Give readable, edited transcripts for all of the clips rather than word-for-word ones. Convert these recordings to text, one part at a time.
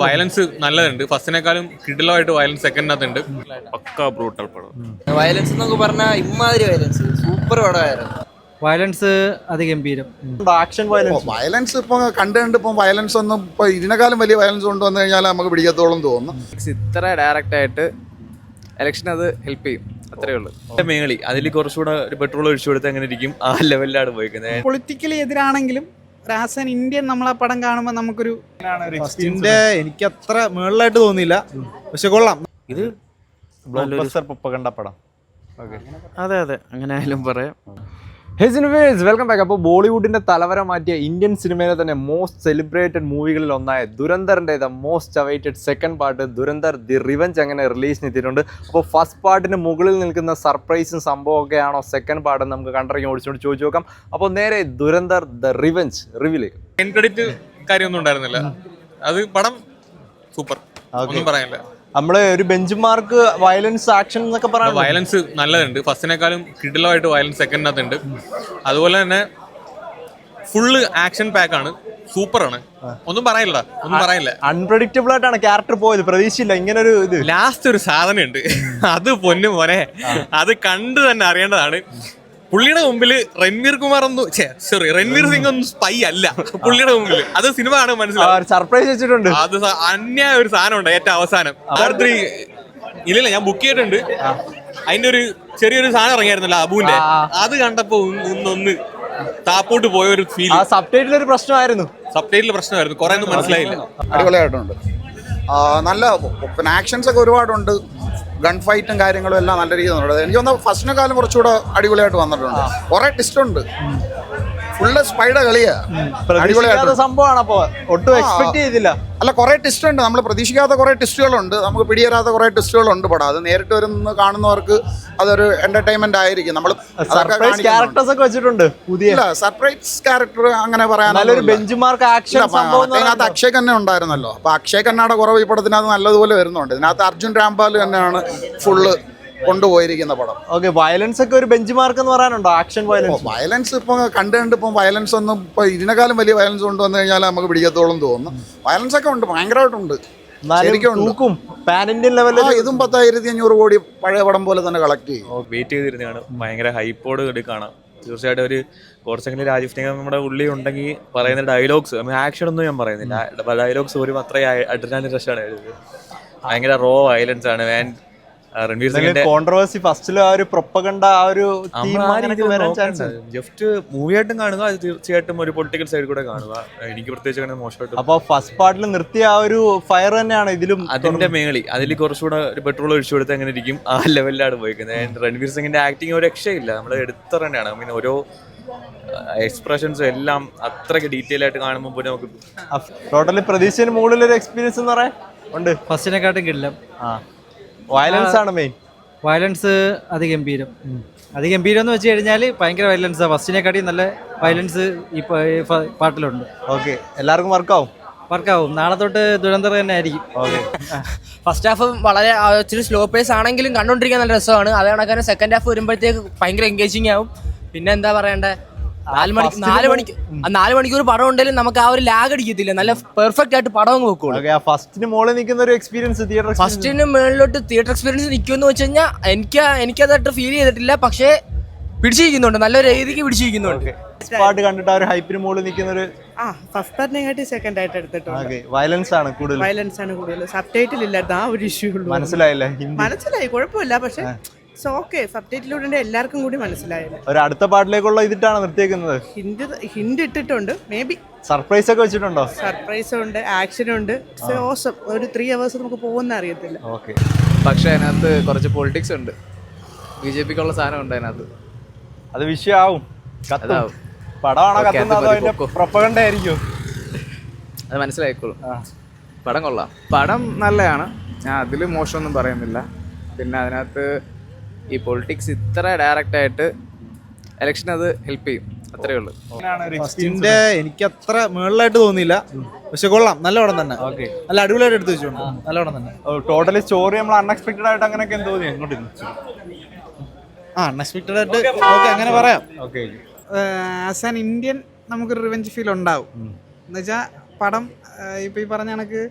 Violence നല്ലതുണ്ട്, ഫസ്റ്റിനേക്കാളും കിടിലമായിട്ട് വയലൻസ് സെക്കൻഡിനകത്തുണ്ട്. പക്കാ ബ്രൂട്ടൽ പടം. വയലൻസ് എന്നൊക്കെ പറഞ്ഞാൽ ഇമ്മാതിരി വയലൻസ് സൂപ്പർ പടമായിരുന്നു. വയലൻസ് അതിഗംഭീരം. ആക്ഷൻ വയലൻസ് ഇപ്പൊ കണ്ട് ഇപ്പം വയലൻസ് ഒന്നും ഇപ്പൊ ഇതിനേക്കാളും വലിയ വയലൻസ് കൊണ്ടുവന്നു കഴിഞ്ഞാൽ നമുക്ക് പിടിക്കത്തോളം തോന്നുന്നു. ഇത്ര ഡയറക്റ്റ് ആയിട്ട് ഇലക്ഷൻ അത് ഹെൽപ്പ് ചെയ്യും, അത്രേ ഉള്ളൂ. മേളി അതിൽ കുറച്ചുകൂടെ ഒരു പെട്രോൾ ഒഴിച്ചു കൊടുത്ത് അങ്ങനെ ഇരിക്കും, ആ ലെവലിലാണ് പോയിക്കുന്നത്. പൊളിറ്റിക്കലി എതിരാണെങ്കിലും ആസ് ആൻ ഇന്ത്യൻ നമ്മളെ പടം കാണുമ്പോൾ നമുക്കൊരു എനിക്ക് അത്ര മേളിലായിട്ട് തോന്നിയില്ല, പക്ഷെ കൊള്ളാം. ഇത് കണ്ട പടം. അതെ അങ്ങനെ ആയാലും പറയാം. Welcome back. അപ്പോൾ ബോളിവുഡിന്റെ തലവര മാറ്റിയ ഇന്ത്യൻ സിനിമയിലെ തന്നെ മോസ്റ്റ് സെലിബ്രേറ്റഡ് മൂവികളിൽ ഒന്നായ ദുരന്തറിന്റെ the most awaited second part Dhurandhar the revenge അങ്ങനെ റിലീസിന് എത്തിയിട്ടുണ്ട്. അപ്പോൾ ഫസ്റ്റ് പാർട്ടിന് മുകളിൽ നിൽക്കുന്ന സർപ്രൈസും സംഭവമൊക്കെയാണോ സെക്കൻഡ് പാർട്ട് നമുക്ക് കണ്ടിറങ്ങി ഓടിച്ചുകൊണ്ട് ചോദിച്ചു നോക്കാം. അപ്പോൾ നേരെ ദുരന്തർ ദ റിവഞ്ച് റിവ്യൂലേക്ക്. എൻ ക്രെഡിറ്റ് കാര്യമൊന്നും ഉണ്ടായിരുന്നില്ല, അത് പടം സൂപ്പർ, ഒന്നും പറയാനില്ല. നമ്മള് ഒരു ബെഞ്ച് മാർക്ക് വയലൻസ് ആക്ഷൻ എന്നൊക്കെ പറയാം. വയലൻസ് നല്ലതുണ്ട്, ഫസ്റ്റിനേക്കാളും കിടിലമായിട്ട് വയലൻസ് സെക്കൻഡിനകത്തുണ്ട്. അതുപോലെ തന്നെ ഫുള്ള് ആക്ഷൻ പാക്കാണ്, സൂപ്പറാണ്, ഒന്നും പറയില്ല. അൺപ്രഡിക്റ്റബിൾ ആയിട്ടാണ് ക്യാരക്ടർ പോയത്, പ്രതീക്ഷയില്ല ഇങ്ങനെ ഒരു ഇത്. ലാസ്റ്റ് ഒരു സാധനമുണ്ട്, അത് പൊന്നു മോനെ, അത് കണ്ടു തന്നെ അറിയേണ്ടതാണ്. പുള്ളിയുടെ മുമ്പിൽ രൺവീർ സിംഗ് ഒന്നും സ്പൈ അല്ല പുള്ളിയുടെ മുമ്പിൽ, അത് സിനിമ ആണ് മനസ്സിലാവും. സർപ്രൈസ് വെച്ചിട്ടുണ്ട്, അത് അന്യായ ഒരു സാധനമുണ്ട് ഏറ്റവും അവസാനം. ഇല്ല ഞാൻ ബുക്ക് ചെയ്തിട്ടുണ്ട്, അതിന്റെ ഒരു ചെറിയൊരു സാധനം ഇറങ്ങിയായിരുന്നല്ലോ അബുവിന്റെ, അത് കണ്ടപ്പോ ഒന്ന് താപ്പോട്ട് പോയ ഒരു ഫീൽ. സബ്ടൈറ്റിൽ ഒരു പ്രശ്നമായിരുന്നു, കുറെ ഒന്നും മനസ്സിലായില്ല. അടിപൊളിയായിട്ടുണ്ട്, നല്ല പിന്നെ ആക്ഷൻസ് ഒക്കെ ഒരുപാടുണ്ട്, ഗൺ ഫൈറ്റും കാര്യങ്ങളും എല്ലാം നല്ല രീതിയിൽ വന്നിട്ടുണ്ട്. എനിക്ക് തോന്നുന്നു ഫസ്റ്റിനെക്കാളും കുറച്ചുകൂടെ അടിപൊളിയായിട്ട് വന്നിട്ടുണ്ട്. കുറെ ടിസ്റ്റ് ഉണ്ട്, ഫുള്ള് സ്പൈയുടെ കളിയാണ്, സംഭവമാണ്. അപ്പൊ ഒട്ടും എക്സ്പെക്ട് ചെയ്തില്ല. അല്ല, കുറെ ടിസ്റ്റ് ഉണ്ട്, നമ്മൾ പ്രതീക്ഷിക്കാത്ത കുറെ ടിസ്റ്റുകളുണ്ട്, നമുക്ക് പിടിയേറാത്ത കുറെ ടിസ്റ്റുകളുണ്ട് പടം. അത് നേരിട്ട് വരുന്ന കാണുന്നവർക്ക് അതൊരു എന്റർടൈൻമെന്റ് ആയിരിക്കും. നമ്മൾ ക്യാരക്ടേഴ്സ് ഒക്കെ വെച്ചിട്ടുണ്ട്, പുതിയ സർപ്രൈസ് ക്യാരക്ടർ അങ്ങനെ പറയാൻ. നല്ലൊരു ബെഞ്ച് മാർക്ക് ആക്ഷൻ അതിനകത്ത് അക്ഷയ് ഖന്ന ഉണ്ടായിരുന്നല്ലോ, അപ്പൊ അക്ഷയ് ഖന്നയുടെ കുറവ് ഈ പടത്തിനകത്ത് നല്ലതുപോലെ വരുന്നുണ്ട്. ഇതിനകത്ത് അർജുൻ രാംപാൽ തന്നെയാണ് ഫുള്ള് കൊണ്ടുപോയിരിക്കുന്ന പടം. ഓക്കെ, വയലൻസ് ഒക്കെ ഒരു ബെഞ്ച് മാർക്ക് എന്ന് പറയാനുണ്ടോ? ആക്ഷൻ വയലൻസ് ഇപ്പൊ കണ്ട് ഇപ്പം വയലൻസ് ഒന്നും ഇപ്പൊ ഇതിനേക്കാളും വലിയ വയലൻസ് കൊണ്ടുവന്നു കഴിഞ്ഞാൽ നമുക്ക് പിടിക്കത്തോളം തോന്നുന്നു. വയലൻസ് ഒക്കെ ഉണ്ട്, ഭയങ്കരമായിട്ടുണ്ട്, പാൻ ഇന്ത്യൻ ലെവലിൽ. ഇതും 10,500 കോടി പഴയ പടം പോലെ തന്നെ കളക്ട് ചെയ്യും. വെയിറ്റ് ചെയ്തിരുന്നതാണ്, ഭയങ്കര ഹൈപ്പോട് കാണാം. തീർച്ചയായിട്ടും ഒരു കുറച്ചെങ്കിലും രാജീവ് സിംഗ് നമ്മുടെ ഉള്ളി ഉണ്ടെങ്കിൽ പറയുന്ന ഡയലോഗ്സ്, ആക്ഷൻ ഒന്നും ഞാൻ പറയുന്നില്ല, ഡയലോഗ്സ് ഒരു അത്രയും അഡ്രിനാലിൻ റഷാണ്. ഭയങ്കര റോ വയലൻസ് ആണ്. രൺവീർ സിംഗിന്റെ കോൺട്രവേഴ്സി ഫസ്റ്റില് ആ ഒരു പ്രൊപ്പഗണ്ട ആ ഒരു ജസ്റ്റ് മൂവിയായിട്ടും കാണുക, അത് തീർച്ചയായിട്ടും ഒരു പൊളിറ്റിക്കൽ സൈഡ് കൂടെ കാണുക. എനിക്ക് പ്രത്യേകിച്ച് അങ്ങനെ മോശമായിട്ട്. അപ്പൊ ഫസ്റ്റ് പാർട്ടിൽ നിർത്തിയ ആ ഒരു ഫയർ തന്നെയാണ് ഇതിലും. അതിന്റെ മേളി അതിൽ കുറച്ചുകൂടെ ഒരു പെട്രോൾ ഒഴിച്ചു കൊടുത്ത് അങ്ങനെ ഇരിക്കും, ആ ലെവലിലാണ് പോയിക്കുന്നത്. രൺവീർ സിംഗിന്റെ ആക്ടിങ് ഒരു രക്ഷയില്ല, നമ്മൾ എടുത്ത തന്നെയാണ്. മീൻ ഓരോ എക്സ്പ്രഷൻസും എല്ലാം അത്രയ്ക്ക് ഡീറ്റെയിൽ ആയിട്ട് കാണുമ്പോൾ പോലും നമുക്ക് ടോട്ടലി പ്രതീക്ഷന് മുകളിൽ ഒരു എക്സ്പീരിയൻസ് എന്ന് പറയാൻ ഉണ്ട്. ഫസ്റ്റിനെക്കാട്ടും കിട്ടില്ല. വയലൻസ് ആണ് മെയിൻ. വയലൻസ് അതിഗംഭീരം എന്ന് വെച്ച് കഴിഞ്ഞാൽ ഭയങ്കര വയലൻസാണ്. ഫസ്റ്റിനെക്കാട്ടി നല്ല വയലൻസ് ഈ പാട്ടിലുണ്ട്. ഓക്കെ, എല്ലാവർക്കും വർക്കാവും. നാളെ തൊട്ട് ദുരന്തർ തന്നെ ആയിരിക്കും. ഫസ്റ്റ് ഹാഫ് വളരെ ഇച്ചിരി സ്ലോ പേസ് ആണെങ്കിലും കണ്ടോണ്ടിരിക്കാൻ നല്ല രസമാണ്. അത് കണക്കാണ് സെക്കൻഡ് ഹാഫ് വരുമ്പോഴത്തേക്ക് ഭയങ്കര എൻഗേജിങ് ആവും. പിന്നെ എന്താ പറയണ്ടേ, 4 മണിക്കൂർ പടം ഉണ്ടെങ്കിലും നമുക്ക് ആ ഒരു ലാഗ് അടിക്കത്തില്ല, നല്ല പെർഫെക്റ്റ് ആയിട്ട് പടം അങ്ങ് വെക്കുള്ളൂ. ഫസ്റ്റിന് മുകളിൽ നിൽക്കുന്ന ഒരു എക്സ്പീരിയൻസ്, ഫസ്റ്റിന് മുകളിലോട്ട് തിയേറ്റർ എക്സ്പീരിയൻസ് നിൽക്കുമെന്ന് വെച്ച് കഴിഞ്ഞാൽ എനിക്കതായിട്ട് ഫീൽ ചെയ്തിട്ടില്ല, പക്ഷേ പിടിച്ചിരിക്കുന്നുണ്ട്, നല്ലൊരു രീതിക്ക് പിടിച്ചിരിക്കുന്നുണ്ട്. പാട്ട് കണ്ടിട്ട് ആ ഒരു ഹൈപ്പിന് മുകളിൽ നിൽക്കുന്ന ഒരു ഫസ്റ്റ് പാർട്ടിനെക്കാട്ടി സെക്കൻഡ് ആയിട്ട് എടുത്തിട്ടുണ്ട്. വയലൻസ് ആണ് കൂടുതൽ. സബ് ടൈറ്റിൽ ഇല്ലായിരുന്നു, ആ ഒരു ഇഷ്യൂ ഉള്ളൂ. മനസ്സിലായി, കുഴപ്പമില്ല, പക്ഷെ ഓക്കെ സബ്ടൈറ്റിലൂടെ എല്ലാവർക്കും കൂടി മനസ്സിലായില്ല. ഒരു അടുത്ത പാട്ടിലേക്കുള്ള ഇതിട്ടാണ് നിർത്തിയേക്കുന്നത്. ഹിന്റ് ഇട്ടിട്ടുണ്ട്, മേ ബി സർപ്രൈസ് ഒക്കെ വെച്ചിട്ടുണ്ടോ? സർപ്രൈസ് ഉണ്ട്, ആക്ഷൻ ഉണ്ട്. ഓസം ഒരു 3 hours നമുക്ക് പോകുന്ന അറിയത്തില്ല. ഓക്കെ, പക്ഷെ അതിനകത്ത് കുറച്ച് പൊളിറ്റിക്സ് ഉണ്ട്, BJPക്കുള്ള സാധനം ഉണ്ട് അതിനകത്ത്. അത് വിഷയമാവും, പടമാണോ കത്തുന്നത് അതോ അതിന്റെ പ്രൊപ്പഗണ്ട ആയിരിക്കും, അത് മനസ്സിലായിക്കോളും. പടം കൊള്ളാം, പടം നല്ലതാണ്, ഞാൻ അതിൽ മോശമൊന്നും പറയുന്നില്ല. പിന്നെ അതിനകത്ത് ഈ പൊളിറ്റിക്സ് ഇത്ര ഡയറക്റ്റ് ആയിട്ട് ഇലക്ഷൻ അത് ഹെൽപ്പ് ചെയ്യും, അത്രേ ഉള്ളൂ. എനിക്ക് അത്ര മേളിലായിട്ട് തോന്നിയില്ല, പക്ഷെ കൊള്ളാം, നല്ല പടം തന്നെ. നല്ല അടിപൊളിയായിട്ട് എടുത്തു വെച്ചോണ്ട് നല്ല പടം തന്നെ. ടോട്ടലി സ്റ്റോറി നമ്മൾ അൺഎക്സ്പെക്ടഡ് ആയിട്ട് അങ്ങനെയൊക്കെ തോന്നി. അൺഎക്സ്പെക്ടഡ് ആയിട്ട് അങ്ങനെ പറയാം. ആസ് ആൻ ഇന്ത്യൻ നമുക്കൊരു റിവെഞ്ച് ഫീൽ ഉണ്ടാവും. എന്നുവെച്ചാൽ പടം ഇപ്പോൾ ഈ പറഞ്ഞ കണക്ക്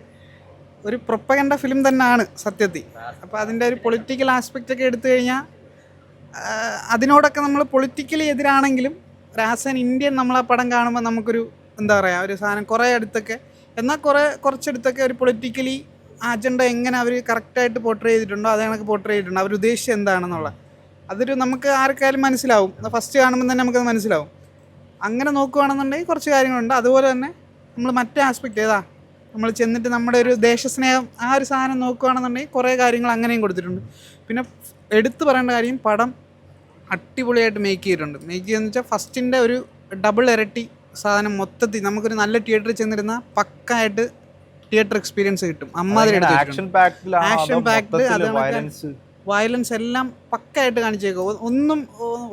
ഒരു പ്രൊപ്പഗൻഡ ഫിലിം തന്നെയാണ് സത്യത്തിൽ. അപ്പോൾ അതിൻ്റെ ഒരു പൊളിറ്റിക്കൽ ആസ്പെക്റ്റ് ഒക്കെ എടുത്തു കഴിഞ്ഞാൽ അതിനോടൊക്കെ നമ്മൾ പൊളിറ്റിക്കലി എതിരാണെങ്കിലും ആസ് ആൻ ഇന്ത്യൻ നമ്മൾ ആ പടം കാണുമ്പോൾ നമുക്കൊരു എന്താ പറയുക ഒരു സാധനം കുറേ അടുത്തൊക്കെ എന്നാൽ കുറച്ചെടുത്തൊക്കെ ഒരു പൊളിറ്റിക്കലി അജണ്ട എങ്ങനെ അവർ കറക്റ്റായിട്ട് പോർട്രേ ചെയ്തിട്ടുണ്ടോ അത് കണക്ക് പോർട്രേ ചെയ്തിട്ടുണ്ടോ അവർ ഉദ്ദേശിച്ചത് എന്താണെന്നുള്ള അതൊരു നമുക്ക് ആർക്കായാലും മനസ്സിലാവും. ഫസ്റ്റ് കാണുമ്പോൾ തന്നെ നമുക്കത് മനസ്സിലാവും. അങ്ങനെ നോക്കുകയാണെന്നുണ്ടെങ്കിൽ കുറച്ച് കാര്യങ്ങളുണ്ട്. അതുപോലെ തന്നെ നമ്മൾ മറ്റേ ആസ്പെക്റ്റ് ഏതാ നമ്മൾ ചെന്നിട്ട് നമ്മുടെ ഒരു ദേശസ്നേഹം ആ ഒരു സാധനം നോക്കുകയാണെന്നുണ്ടെങ്കിൽ കുറേ കാര്യങ്ങൾ അങ്ങനെയും കൊടുത്തിട്ടുണ്ട്. പിന്നെ എടുത്തു പറയേണ്ട കാര്യം പടം അടിപൊളിയായിട്ട് മേക്ക് ചെയ്തിട്ടുണ്ട്. മേക്ക് ചെയ്തെന്ന് വെച്ചാൽ ഫസ്റ്റിൻ്റെ ഒരു ഡബിൾ ഇരട്ടി സാധനം മൊത്തത്തിൽ നമുക്കൊരു നല്ല തിയേറ്ററിൽ ചെന്നിരുന്നാൽ പക്കായിട്ട് തിയേറ്റർ എക്സ്പീരിയൻസ് കിട്ടും. അമ്മാതിരി ആക്ഷൻ പാക്ഡ് അതാണ് വയലൻസ് എല്ലാം പക്കായിട്ട് കാണിച്ചേക്കോ. ഒന്നും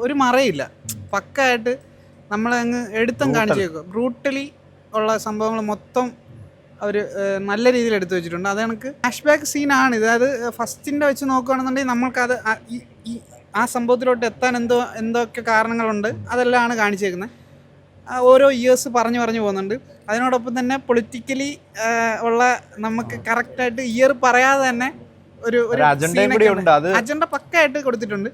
ഒരു മറയില്ല. പക്കായിട്ട് നമ്മളെ അങ്ങ് എടുത്തും കാണിച്ചേക്കോ. ബ്രൂട്ടലി ഉള്ള സംഭവങ്ങൾ മൊത്തം അവർ നല്ല രീതിയിൽ എടുത്തു വെച്ചിട്ടുണ്ട്. അത് കണക്ക് ഫ്ലാഷ് ബാക്ക് സീനാണ് ഇത്. അത് ഫസ്റ്റിൻ്റെ വെച്ച് നോക്കുകയാണെന്നുണ്ടെങ്കിൽ നമ്മൾക്കത് ആ സംഭവത്തിലോട്ട് എത്താൻ എന്തൊക്കെ കാരണങ്ങളുണ്ട് അതെല്ലാമാണ് കാണിച്ചേക്കുന്നത്. ഓരോ ഇയേഴ്സ് പറഞ്ഞു പോകുന്നുണ്ട്. അതിനോടൊപ്പം തന്നെ പൊളിറ്റിക്കലി ഉള്ള നമുക്ക് കറക്റ്റായിട്ട് ഇയർ പറയാതെ തന്നെ ഒരു അജണ്ട പക്കായിട്ട് കൊടുത്തിട്ടുണ്ട്.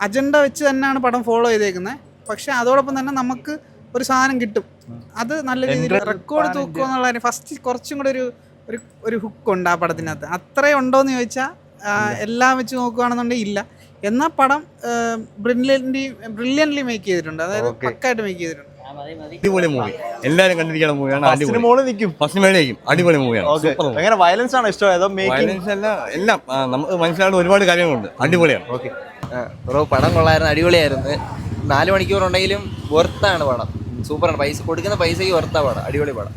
അജണ്ട വെച്ച് തന്നെയാണ് പടം ഫോളോ ചെയ്തേക്കുന്നത്. പക്ഷെ അതോടൊപ്പം തന്നെ നമുക്ക് ഒരു സാധനം കിട്ടും. അത് നല്ല രീതിയിൽ റെക്കോർഡ് തൂക്കുക എന്നുള്ള ഫസ്റ്റ് കുറച്ചും കൂടെ ഒരു ഹുക്കുണ്ട് ആ പടത്തിനകത്ത്. അത്രയും ഉണ്ടോയെന്ന് ചോദിച്ചാൽ എല്ലാം വെച്ച് നോക്കുകയാണെന്നുണ്ടെങ്കിൽ ഇല്ല. എന്നാൽ പടം ബ്രില്യൻ്റ്ലി മേക്ക് ചെയ്തിട്ടുണ്ട്. അതായത് പക്കായിട്ട് മേക്ക് ചെയ്തിട്ടുണ്ട്. അടിപൊളി മൂവി, എല്ലാരും കണ്ടിരിക്കുന്ന മൂവിയാണ്. അടിപൊളി മൂവിയാണ്. വയലൻസ് ആണ് ഇഷ്ടം? വയലൻസ് എല്ലാം നമുക്ക് മനസ്സിലാവുന്ന ഒരുപാട് കാര്യങ്ങളുണ്ട്. അടിപൊളിയാണ്. ബ്രോ പടം കൊള്ളായിരുന്നു, അടിപൊളിയായിരുന്നു. 4 മണിക്കൂറുണ്ടെങ്കിലും വെർത്താണ് പടം. സൂപ്പറാണ്. പൈസ കൊടുക്കുന്ന പൈസക്ക് വെർത്താ പടം. അടിപൊളി പടം.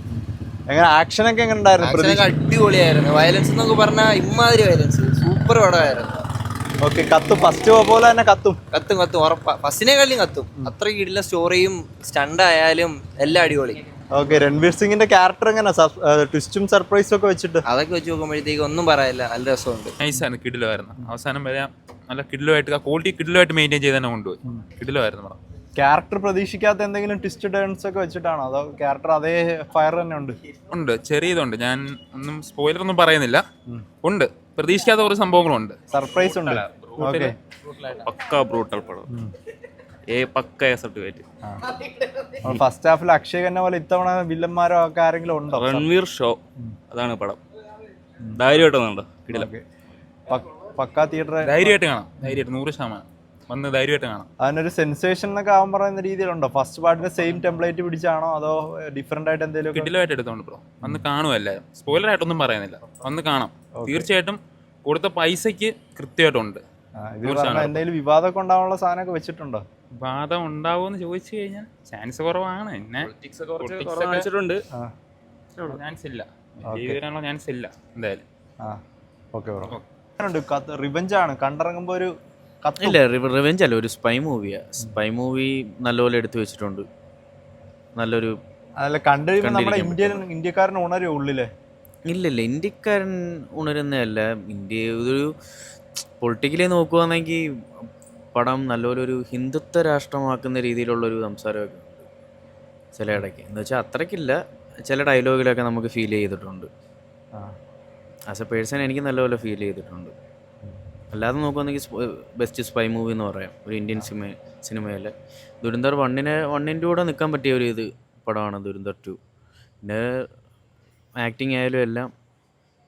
ആക്ഷനൊക്കെ എങ്ങനെ ഉണ്ടായിരുന്നു? അടിപൊളിയായിരുന്നു. വയലൻസ് എന്നൊക്കെ പറഞ്ഞാൽ ഇമ്മാതിരി വയലൻസ്. സൂപ്പർ പടമായിരുന്നു. ഫസ്റ്റ് പോലെ തന്നെ കത്തും ഉറപ്പാ. ഫസ്റ്റിനെക്കാളും കത്തും. അത്രയ്ക്ക് ഇടില്ല. സ്റ്റോറിയും സ്റ്റണ്ട് ആയാലും എല്ലാം അടിപൊളി. രൺവീർ സിംഗിന്റെ ക്യാരക്ടർ എങ്ങനെ ട്വിസ്റ്റും സർപ്രൈസും ഒക്കെ വെച്ചിട്ട് അതൊക്കെ വെച്ച് നോക്കുമ്പോഴത്തേക്ക് ഒന്നും പറയാനില്ല. നല്ല രസമുണ്ട്. നൈസാണ്. കിടിലമായിരുന്നു. അവസാനം വരെ നല്ല കിടിലുമായിട്ട് ക്വാളിറ്റി കിടിലുമായിട്ട് മെയിൻറ്റെയിൻ ചെയ്ത് തന്നെ കൊണ്ടുപോയി. കിടിലമായിരുന്നു പടം. ക്യാരക്ടർ പ്രതീക്ഷിക്കാത്ത എന്തെങ്കിലും ട്വിസ്റ്റ് ടേൺസ് ഒക്കെ വെച്ചിട്ടാണോ അതോ ക്യാരക്ടർ അതേ ഫയർ തന്നെ ഉണ്ട്? ചെറിയതുണ്ട്. ഞാൻ ഒന്നും സ്പോയിലർ ഒന്നും പറയുന്നില്ല. ഉണ്ട്. പ്രതീക്ഷിക്കാത്ത കുറച്ച് സംഭവങ്ങളുണ്ട്. സർപ്രൈസ് ഉണ്ട്. പക്ക ബ്രൂട്ടൽ പടം. പക്ക സർട്ടിഫിക്കറ്റ്. ഫസ്റ്റ് ഹാഫിൽ അക്ഷയ് ഖന്ന പോലെ ഇത്തവണ വില്ലന്മാരോ ഒക്കെ ആരെങ്കിലും ഉണ്ടോ? റൺവീർ ഷോ അതാണ് പടം. ധൈര്യമായിട്ട് കിടില. പക്ക തിയേറ്റർ ധൈര്യമായിട്ട് കാണാം. 100% വന്ന് ധൈര്യമായിട്ട് കാണാം. അതിനൊരു സെൻസേഷൻ എന്നൊക്കെ ആവാൻ പറയുന്ന രീതിയിലുണ്ടോ? ഫസ്റ്റ് പാർട്ടിന്റെ സെയിം ടെംപ്ലേറ്റ് പിടിച്ചാണോ അതോ ഡിഫറെന്റ് ആയിട്ട് എന്തെങ്കിലും? കിടിലമായിട്ട് എടുത്തോണ്ട് ബ്രോ. വന്ന് കാണും എല്ലാവരും. സ്പോയിലർ ആയിട്ടൊന്നും പറയുന്നില്ല. വന്ന് കാണാം. തീർച്ചയായിട്ടും കൊടുത്ത പൈസക്ക് കൃത്യമായിട്ടുണ്ട്. എന്തെങ്കിലും വിവാദമൊക്കെ ഉണ്ടാവാനുള്ള സാധനമൊക്കെ വെച്ചിട്ടുണ്ടോ? വിവാദം ഉണ്ടാവുമെന്ന് ചോദിച്ചു കഴിഞ്ഞാൽ ചാൻസ് കുറവാണ്. പിന്നെ വെച്ചിട്ടുണ്ട്. ചാൻസ് ഇല്ല. ചാൻസ് ഇല്ല എന്തായാലും. റിവെഞ്ച് ആണ് കണ്ടിറങ്ങുമ്പോ ഒരു ഇല്ല. റിവെഞ്ച് അല്ല, ഒരു സ്പൈ മൂവിയാ. സ്പൈ മൂവി നല്ലപോലെ എടുത്തു വെച്ചിട്ടുണ്ട്. നല്ലൊരു നമ്മുടെ ഇന്ത്യക്കാരൻ ഉണരുമോ ഉള്ളില്? ഇല്ല, ഇന്ത്യക്കാരൻ ഉണരുന്നതല്ല. ഇന്ത്യ ഇതൊരു പൊളിറ്റിക്കലി നോക്കുകയാണെങ്കിൽ പടം നല്ലൊരു ഹിന്ദുത്വ രാഷ്ട്രമാക്കുന്ന രീതിയിലുള്ളൊരു സംസാരമൊക്കെ ഉണ്ട് ചില ഇടയ്ക്ക്. എന്ന് വെച്ചാൽ അത്രയ്ക്കില്ല. ചില ഡയലോഗിലൊക്കെ നമുക്ക് ഫീൽ ചെയ്തിട്ടുണ്ട്. ആസ് എ പേഴ്സൺ എനിക്ക് നല്ലപോലെ ഫീൽ ചെയ്തിട്ടുണ്ട്. അല്ലാതെ നോക്കുകയാണെങ്കിൽ ബെസ്റ്റ് സ്പൈ മൂവി എന്ന് പറയാം ഒരു ഇന്ത്യൻ സിനിമയിൽ. ദുരന്തർ 1-ൻ്റെ കൂടെ നിൽക്കാൻ പറ്റിയ ഒരു പടമാണ് ദുരന്തർ 2. പിന്നെ ആക്ടിങ് ആയാലും എല്ലാം.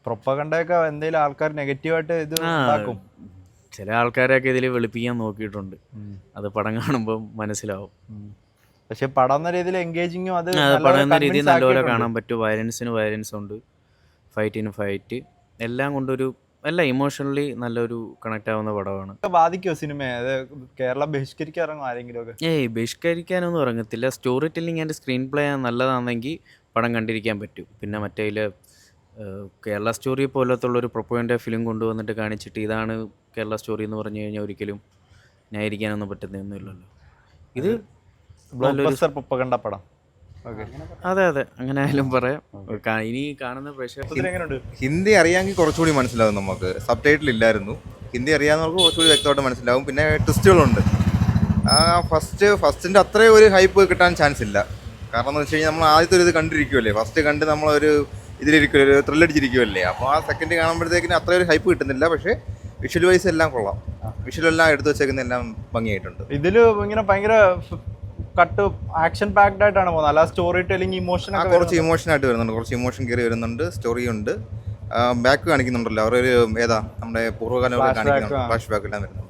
പ്രൊപ്പഗണ്ടയൊക്കെ എന്തെങ്കിലും ആൾക്കാർ നെഗറ്റീവായിട്ട് ഇത് ഉണ്ടാക്കും. ചില ആൾക്കാരെയൊക്കെ ഇതിൽ വെളുപ്പിക്കാൻ നോക്കിയിട്ടുണ്ട്. അത് പടം കാണുമ്പോൾ മനസ്സിലാവും. പക്ഷെ പടം എന്ന രീതിയിൽ എൻഗേജിങ്ങും അത് പടം എന്ന രീതിയിൽ നല്ലപോലെ കാണാൻ പറ്റും. വയലൻസ് ഉണ്ട്, ഫൈറ്റിന് ഫൈറ്റ്, എല്ലാം കൊണ്ടൊരു എല്ലാം ഇമോഷണലി നല്ലൊരു കണക്ട് ആവുന്ന പടമാണ്. ബാധിക്കുമോ സിനിമയെ? അത് കേരളം ബഹിഷ്കരിക്കാൻ ഇറങ്ങും ആരെങ്കിലും ഒക്കെ? ബഹിഷ്കരിക്കാനൊന്നും ഇറങ്ങത്തില്ല. Story telling and screen play നല്ലതാണെങ്കിൽ പടം കണ്ടിരിക്കാൻ പറ്റും. പിന്നെ മറ്റേ കേരള സ്റ്റോറി പോലത്തുള്ളൊരു പ്രൊപ്പഗൻഡ ഫിലിം കൊണ്ടുവന്നിട്ട് കാണിച്ചിട്ട് ഇതാണ് കേരള സ്റ്റോറി എന്ന് പറഞ്ഞു കഴിഞ്ഞാൽ ഒരിക്കലും ന്യായീകരിക്കാനൊന്നും പറ്റുന്നൊന്നുമില്ലല്ലോ. ഇത് പ്രൊപ്പഗൻഡ പടം. അതെ, അങ്ങനെ ആയാലും പറയാം. ഇനി കാണുന്ന പ്രേക്ഷകർ ഹിന്ദി അറിയാമെങ്കിൽ കുറച്ചുകൂടി മനസ്സിലാവും. നമുക്ക് സബ് ടൈറ്റിൽ ഇല്ലായിരുന്നു. ഹിന്ദി അറിയാവുന്നവർക്ക് കുറച്ചുകൂടി വ്യക്തമായിട്ട് മനസ്സിലാവും. പിന്നെ ട്വിസ്റ്റുകളുണ്ട്. ഫസ്റ്റിൻ്റെ അത്രയും ഒരു ഹൈപ്പ് കിട്ടാൻ ചാൻസ് ഇല്ല. കാരണം എന്ന് വെച്ച് കഴിഞ്ഞാൽ നമ്മൾ ആദ്യത്തെ ഒരു ഇത് കണ്ടിരിക്കുമല്ലേ, ഫസ്റ്റ് കണ്ട് നമ്മളൊരു ഇതിലിരിക്കുമല്ലോ, ഒരു ത്രില്ലടിച്ചിരിക്കുമല്ലേ. അപ്പോൾ ആ സെക്കൻഡ് കാണുമ്പോഴത്തേക്കിന് അത്ര ഒരു ഹൈപ്പ് കിട്ടുന്നില്ല. പക്ഷേ വിഷ്വൽ വൈസ് എല്ലാം കൊള്ളാം, വിഷ്വൽ എല്ലാം എടുത്തു വെച്ചേക്കുന്ന എല്ലാം ഭംഗിയായിട്ടുണ്ട്. ഇതിൽ ഇങ്ങനെ ഭയങ്കര കട്ട് ആക്ഷൻ പാക്ഡ് ആയിട്ടാണ് പോകുന്നത്, അല്ല സ്റ്റോറി ടെല്ലിംഗ് ഇമോഷൻ കുറച്ച് ഇമോഷനായിട്ട് വരുന്നുണ്ട്, കുറച്ച് ഇമോഷൻ കയറി വരുന്നുണ്ട്, സ്റ്റോറി ഉണ്ട്, ബാക്ക് കാണിക്കുന്നുണ്ടല്ലോ അവരൊരു ഏതാ നമ്മുടെ പൂർവ്വകാലം കാണിക്കുന്നുണ്ട്, ഫ്ലാഷ് ബാക്ക് എല്ലാം വരുന്നുണ്ട്.